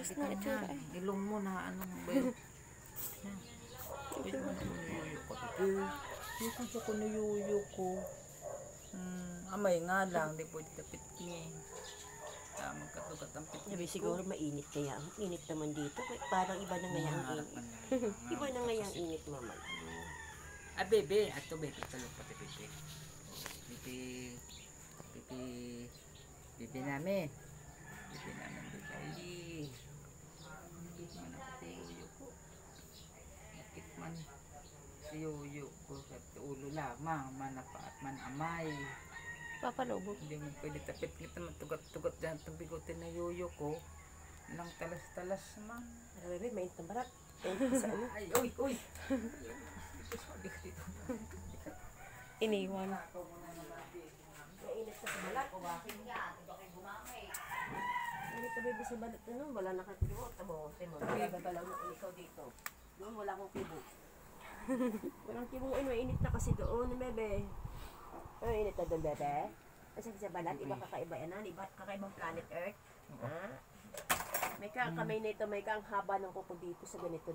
Lakas na itsura eh. Ilong mo na anong ba yun? Pwede mo na nuyuyo ko. Hindi ko nuyuyo ko. Amay nga lang, di pwede tapit niya. Magkatugat ang pit. Sabi siguro mainit kaya. Ang init naman dito. Parang iba na ngayang init. Iba na ngayang init, mama. Ah, bebe. Ato, bebe. Talong pati, bebe. Bebe namin. Bebe namin, bebe. Ay. Nakit man ako si Yuyo ko. Nakit man si Yuyo ko. Sa ulo lamang. Manapa at manamay. Papalubog. Hindi mo pwede tapit kita matugat-tugat dyan itong bigotin na Yuyo ko. Nang talas-talas man. Bebe, mainit ng balat. Sa ano? Ay, uy, uy. Sabi ka dito. Iniwan. Mainit sa balat. Mainit na bebe sa balat. Ano? Wala nakatulog. Tamo. Nagagalaw na ikaw dito. Doon wala akong kibo. Walang kibo. Mainit na kasi doon, bebe. Mainit na doon, bebe. Kasi sa balat, iba kakaiba yan. Iba kakaibang planet Earth. Ha? May kamay nito, may kang haba ng kuko dito sa ganito.